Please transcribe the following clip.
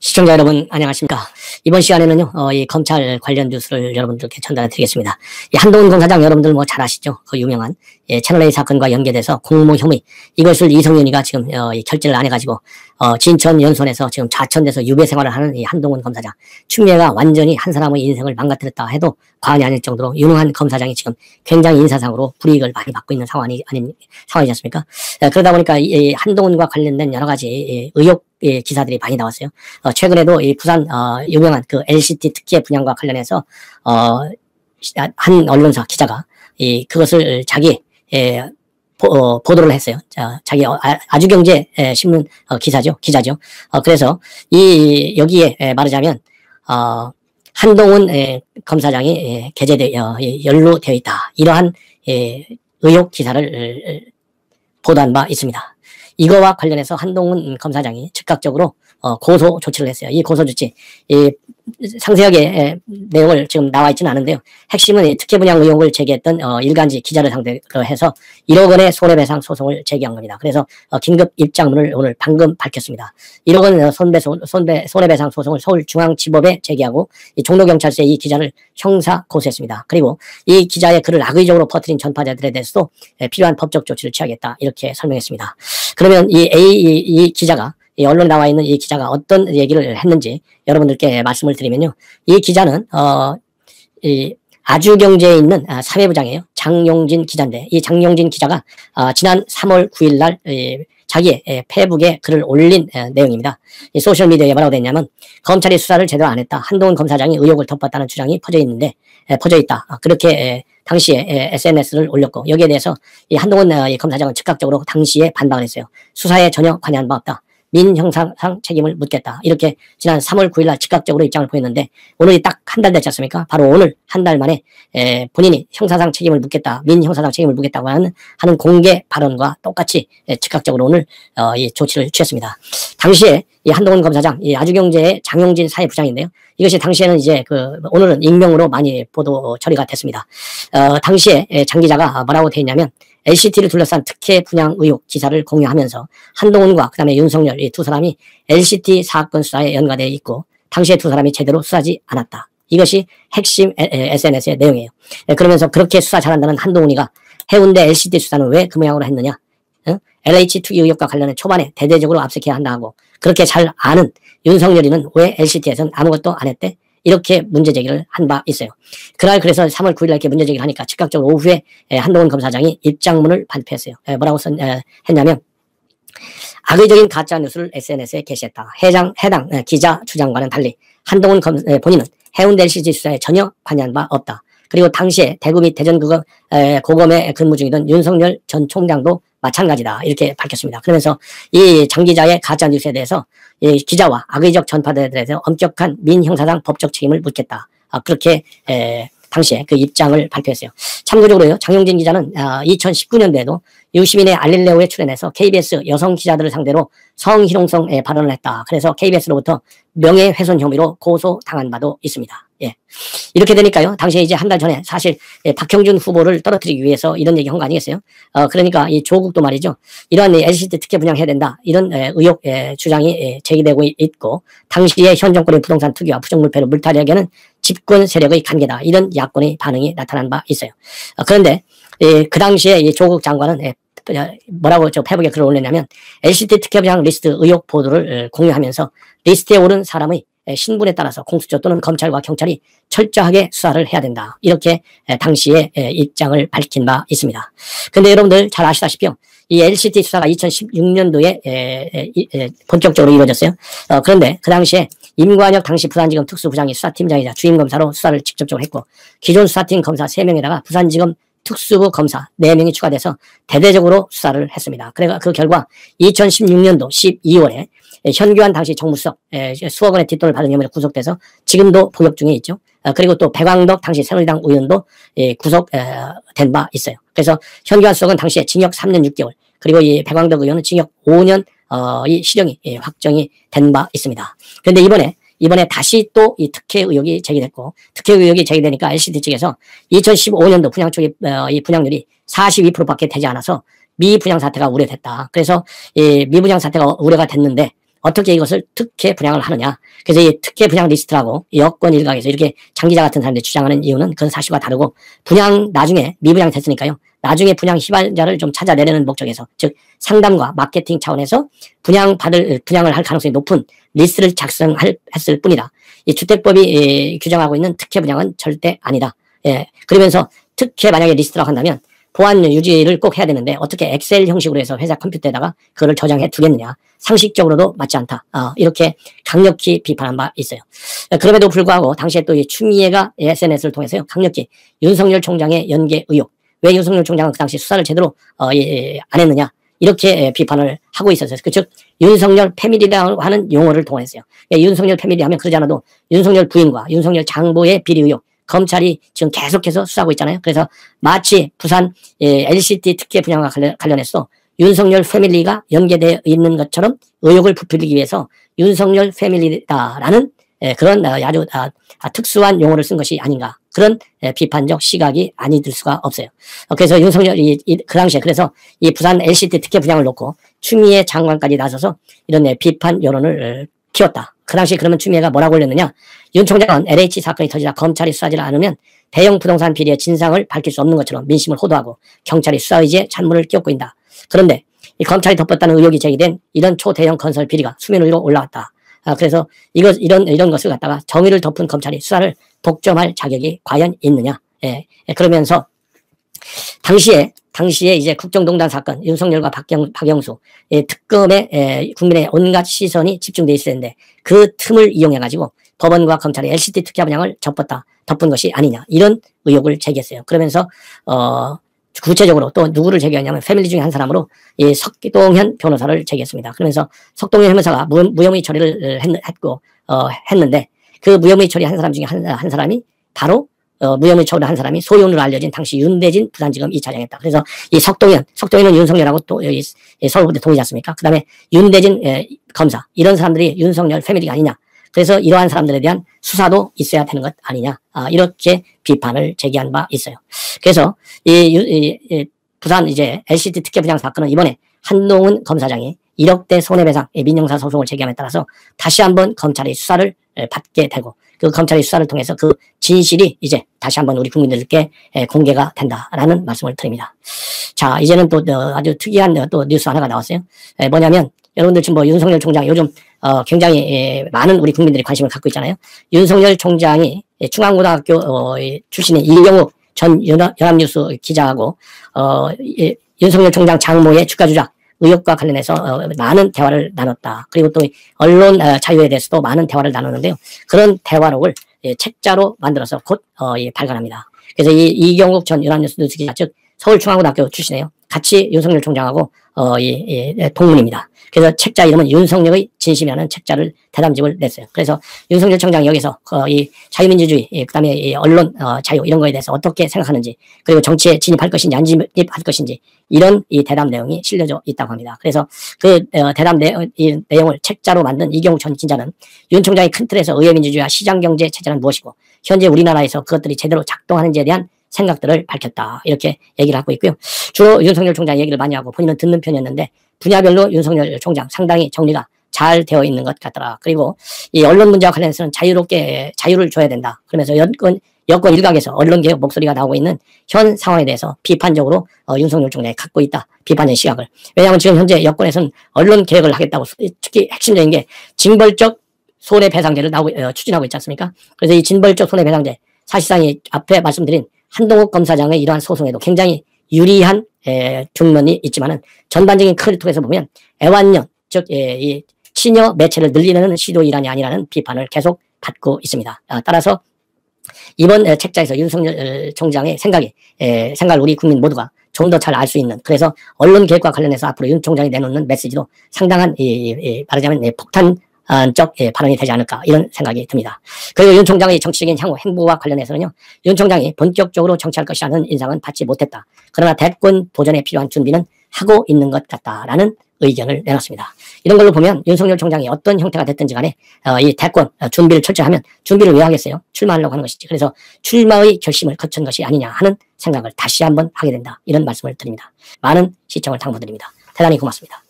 시청자 여러분 안녕하십니까. 이번 시간에는요 이 검찰 관련 뉴스를 여러분들께 전달해 드리겠습니다. 이 한동훈 검사장 여러분들 뭐 잘 아시죠? 그 유명한 채널A 사건과 연계돼서 공모 혐의, 이것을 이성윤이가 지금 이 결재를 안 해가지고 진천 연수원에서 지금 좌천돼서 유배 생활을 하는 이 한동훈 검사장, 추미애가 완전히 한 사람의 인생을 망가뜨렸다 해도 과언이 아닐 정도로 유능한 검사장이 지금 굉장히 인사상으로 불이익을 많이 받고 있는 상황이지 않습니까? 그러다 보니까 이 한동훈과 관련된 여러 가지 의혹 기사들이 많이 나왔어요. 최근에도 이 부산 유명한 그 LCT 특혜 분양과 관련해서 한 언론사 기자가 그것을 자기 보도를 했어요. 자기 아주경제 신문 기자죠. 그래서 여기에 말하자면 한동훈 검사장이 연루되어 있다, 이러한 의혹 기사를 보도한 바 있습니다. 이거와 관련해서 한동훈 검사장이 즉각적으로 고소 조치를 했어요. 이 고소 조치, 상세하게 내용을 지금 나와 있지는 않은데요. 핵심은 특혜 분양 의혹을 제기했던 일간지 기자를 상대로 해서 1억 원의 손해배상 소송을 제기한 겁니다. 그래서 긴급 입장문을 오늘 방금 밝혔습니다. 1억 원 손해배상 소송을 서울중앙지법에 제기하고 종로경찰서에 이 기자를 형사 고소했습니다. 그리고 이 기자의 글을 악의적으로 퍼뜨린 전파자들에 대해서도 필요한 법적 조치를 취하겠다, 이렇게 설명했습니다. 그러면 이 기자가, 이 언론에 나와 있는 이 기자가 어떤 얘기를 했는지 여러분들께 말씀을 드리면요. 이 기자는 이 아주경제에 있는 사회부장이에요. 장용진 기자인데, 이 장용진 기자가 지난 3월 9일 날 자기의 페이북에 글을 올린 내용입니다. 이 소셜미디어에 뭐라고 됐냐면, 검찰이 수사를 제대로 안 했다, 한동훈 검사장이 의혹을 덮었다는 주장이 퍼져 있다, 그렇게 당시에 SNS를 올렸고, 여기에 대해서 이 한동훈 검사장은 즉각적으로 당시에 반박을 했어요. 수사에 전혀 관여한 바 없다, 민형사상 책임을 묻겠다, 이렇게 지난 3월 9일 날 즉각적으로 입장을 보였는데, 오늘이 딱 한 달 됐지 않습니까? 바로 오늘 한 달 만에 본인이 형사상 책임을 묻겠다, 민형사상 책임을 묻겠다고 하는 공개 발언과 똑같이 즉각적으로 오늘 이 조치를 취했습니다. 당시에 이 한동훈 검사장, 이 아주경제의 장용진 사회부장인데요. 이것이 당시에는 오늘은 익명으로 많이 보도 처리가 됐습니다. 당시에 장 기자가 뭐라고 돼 있냐면, LCT를 둘러싼 특혜 분양 의혹 기사를 공유하면서 한동훈과 그 다음에 윤석열, 이 두 사람이 LCT 사건 수사에 연관되어 있고, 당시에 두 사람이 제대로 수사하지 않았다, 이것이 핵심 SNS의 내용이에요. 그러면서 그렇게 수사 잘한다는 한동훈이가 해운대 LCT 수사는 왜 그 모양으로 했느냐, LH 투기 의혹과 관련해 초반에 대대적으로 압수해야 한다 하고, 그렇게 잘 아는 윤석열이는 왜 LCT에서는 아무것도 안 했대, 이렇게 문제 제기를 한 바 있어요. 그래서 3월 9일 날 이렇게 문제 제기를 하니까 즉각적으로 오후에 한동훈 검사장이 입장문을 발표했어요. 뭐라고 했냐면, 악의적인 가짜 뉴스를 SNS에 게시했다. 해당 기자 주장과는 달리 한동훈 본인은 해운대 LCT 수사에 전혀 관여한 바 없다. 그리고 당시에 대구 및 대전 고검에 근무 중이던 윤석열 전 총장도 마찬가지다, 이렇게 밝혔습니다. 그러면서 이 장 기자의 가짜 뉴스에 대해서 이 기자와 악의적 전파들에 대해서 엄격한 민형사상 법적 책임을 묻겠다, 그렇게 당시에 그 입장을 발표했어요. 참고적으로요, 장용진 기자는 2019년도에도 유시민의 알릴레오에 출연해서 KBS 여성 기자들을 상대로 성희롱성 발언을 했다. 그래서 KBS로부터 명예훼손 혐의로 고소당한 바도 있습니다. 이렇게 되니까요, 당시에 이제 한 달 전에 사실 박형준 후보를 떨어뜨리기 위해서 이런 얘기 한 거 아니겠어요? 그러니까 이 조국도 말이죠, 이러한 LCT 특혜 분양해야 된다, 이런 의혹 주장이 제기되고 있고, 당시에 현 정권의 부동산 투기와 부정물패로 물타기하기에는 집권 세력의 관계다, 이런 야권의 반응이 나타난 바 있어요. 그런데 그 당시에 이 조국 장관은 뭐라고 페이북에 글을 올렸냐면, LCT 특혜 분양 리스트 의혹 보도를 공유하면서 리스트에 오른 사람의 신분에 따라서 공수처 또는 검찰과 경찰이 철저하게 수사를 해야 된다, 이렇게 당시에 입장을 밝힌 바 있습니다. 근데 여러분들 잘 아시다시피요, 이 LCT 수사가 2016년도에 본격적으로 이루어졌어요. 그런데 그 당시에 임관혁 당시 부산지검 특수부장이 수사팀장이자 주임검사로 수사를 직접적으로 했고, 기존 수사팀 검사 3명에다가 부산지검 특수부 검사 4명이 추가돼서 대대적으로 수사를 했습니다. 그래서 그 결과 2016년도 12월에 현규환 당시 정무수석 수억 원의 뒷돈을 받은 혐의로 구속돼서 지금도 복역 중에 있죠. 그리고 또 백왕덕 당시 새누리당 의원도 구속된 바 있어요. 그래서 현규환 수석은 당시에 징역 3년 6개월, 그리고 이 백왕덕 의원은 징역 5년 이 실형이 확정이 된 바 있습니다. 그런데 이번에 다시 또 이 특혜 의혹이 제기됐고, 특혜 의혹이 제기되니까 LCT 측에서 2015년도 분양 초기 이 분양률이 42%밖에 되지 않아서 미분양 사태가 우려됐다. 그래서 이 미분양 사태가 우려가 됐는데 어떻게 이것을 특혜 분양을 하느냐. 그래서 이 특혜 분양 리스트라고 여권 일각에서 이렇게 장기자 같은 사람들이 주장하는 이유는 그건 사실과 다르고 분양 나중에 미분양 됐으니까요. 나중에 분양 희망자를 좀 찾아내려는 목적에서 즉 상담과 마케팅 차원에서 분양을 할 가능성이 높은 리스트를 작성했을 뿐이다. 이 주택법이 규정하고 있는 특혜 분양은 절대 아니다. 예. 그러면서 특혜 만약에 리스트라고 한다면 보안 유지를 꼭 해야 되는데 어떻게 엑셀 형식으로 해서 회사 컴퓨터에다가 그거를 저장해 두겠느냐. 상식적으로도 맞지 않다. 이렇게 강력히 비판한 바 있어요. 그럼에도 불구하고 당시에 또 이 추미애가 SNS를 통해서요. 강력히 윤석열 총장의 연계 의혹. 왜 윤석열 총장은 그 당시 수사를 제대로 안 했느냐. 이렇게 비판을 하고 있었어요. 즉 윤석열 패밀리라고 하는 용어를 동원했어요. 윤석열 패밀리 하면 그러지 않아도 윤석열 부인과 윤석열 장모의 비리 의혹. 검찰이 지금 계속해서 수사하고 있잖아요. 그래서 마치 부산 LCT 특혜 분양과 관련해서 윤석열 패밀리가 연계되어 있는 것처럼 의혹을 부풀리기 위해서 윤석열 패밀리다라는 그런 아주 특수한 용어를 쓴 것이 아닌가. 그런 비판적 시각이 아니들 수가 없어요. 그래서 윤석열이 그 당시에 그래서 이 부산 LCT 특혜 분양을 놓고 추미애 장관까지 나서서 이런 비판 여론을 키웠다. 그 당시 그러면 추미애가 뭐라고 올렸느냐. 윤 총장은 LH 사건이 터지자 검찰이 수사지를 않으면 대형 부동산 비리의 진상을 밝힐 수 없는 것처럼 민심을 호도하고 경찰이 수사 의지에 찬물을 끼얹고 있다. 그런데 이 검찰이 덮었다는 의혹이 제기된 이런 초대형 건설 비리가 수면 위로 올라왔다. 그래서 이런 것을 갖다가 정의를 덮은 검찰이 수사를 독점할 자격이 과연 있느냐. 그러면서 당시에 이제 국정농단 사건, 윤석열과 박영수, 특검에 국민의 온갖 시선이 집중돼 있어야 되는데 그 틈을 이용해가지고 법원과 검찰이 LCT 특혜 분양을 덮은 것이 아니냐. 이런 의혹을 제기했어요. 그러면서, 구체적으로 또 누구를 제기했냐면 패밀리 중에 한 사람으로 이 석동현 변호사를 제기했습니다. 그러면서 석동현 변호사가 무혐의 처리를 했는데 그 무혐의 처리한 사람 중에 한 사람이 바로 무혐의 처리를 한 사람이 소윤으로 알려진 당시 윤대진 부산지검 2차장이었다. 그래서 이 석동현은 윤석열하고 또 서울부대 동이지 않습니까? 그 다음에 윤대진 검사, 이런 사람들이 윤석열 패밀리가 아니냐. 그래서 이러한 사람들에 대한 수사도 있어야 되는 것 아니냐. 이렇게 비판을 제기한 바 있어요. 그래서 부산 이제 LCT 특혜 분양 사건은 이번에 한동훈 검사장이 1억대 손해배상 민형사 소송을 제기함에 따라서 다시 한번 검찰이 수사를 받게 되고 그 검찰의 수사를 통해서 그 진실이 이제 다시 한번 우리 국민들께 공개가 된다라는 말씀을 드립니다. 자, 이제는 또 아주 특이한 또 뉴스 하나가 나왔어요. 뭐냐면 여러분들 지금 윤석열 총장 요즘 굉장히 많은 우리 국민들이 관심을 갖고 있잖아요. 윤석열 총장이 중앙고등학교 출신의 이경욱 전 연합뉴스 기자하고 윤석열 총장 장모의 주가 조작 의혹과 관련해서 많은 대화를 나눴다. 그리고 또 언론 자유에 대해서도 많은 대화를 나눴는데요. 그런 대화록을 책자로 만들어서 곧 발간합니다. 그래서 이경욱 전 연합뉴스 기자 즉 서울중앙고등학교 출신이에요. 같이 윤석열 총장하고 동문입니다. 그래서 책자 이름은 윤석열의 진심이라는 책자를 대담집을 냈어요. 그래서 윤석열 총장이 여기서 이 자유민주주의, 그다음에 이 언론 자유 이런 거에 대해서 어떻게 생각하는지, 그리고 정치에 진입할 것인지 안 진입할 것인지 이런 이 대담 내용이 실려져 있다고 합니다. 그래서 그 대담 내용을 책자로 만든 이경욱 전 기자는 윤 총장이 큰 틀에서 의회민주주의와 시장경제 체제는 무엇이고 현재 우리나라에서 그것들이 제대로 작동하는지에 대한 생각들을 밝혔다. 이렇게 얘기를 하고 있고요. 주로 윤석열 총장 얘기를 많이 하고 본인은 듣는 편이었는데 분야별로 윤석열 총장 상당히 정리가 잘 되어 있는 것 같더라. 그리고 이 언론 문제와 관련해서는 자유롭게 자유를 줘야 된다. 그러면서 여권 일각에서 언론개혁 목소리가 나오고 있는 현 상황에 대해서 비판적으로 윤석열 총장이 갖고 있다. 비판의 시각을. 왜냐하면 지금 현재 여권에서는 언론개혁을 하겠다고 특히 핵심적인 게 징벌적 손해배상제를 추진하고 있지 않습니까? 그래서 이 징벌적 손해배상제 사실상 이 앞에 말씀드린 한동욱 검사장의 이러한 소송에도 굉장히 유리한 경면이 있지만은 전반적인 크리톡에서 보면 애완년, 즉 이 친여 매체를 늘리는 시도 일환이 아니라는 비판을 계속 받고 있습니다. 따라서 이번 책자에서 윤석열 총장의 생각을 우리 국민 모두가 좀 더 잘 알 수 있는, 그래서 언론 개혁과 관련해서 앞으로 윤 총장이 내놓는 메시지도 상당한 말하자면 폭탄적 발언이 되지 않을까 이런 생각이 듭니다. 그리고 윤 총장의 정치적인 향후 행보와 관련해서는요. 윤 총장이 본격적으로 정치할 것이라는 인상은 받지 못했다. 그러나 대권 도전에 필요한 준비는 하고 있는 것 같다라는 의견을 내놨습니다. 이런 걸로 보면 윤석열 총장이 어떤 형태가 됐든지 간에 이 대권 준비를 철저히 하면 준비를 왜 하겠어요? 출마하려고 하는 것이지. 그래서 출마의 결심을 거친 것이 아니냐 하는 생각을 다시 한번 하게 된다. 이런 말씀을 드립니다. 많은 시청을 당부드립니다. 대단히 고맙습니다.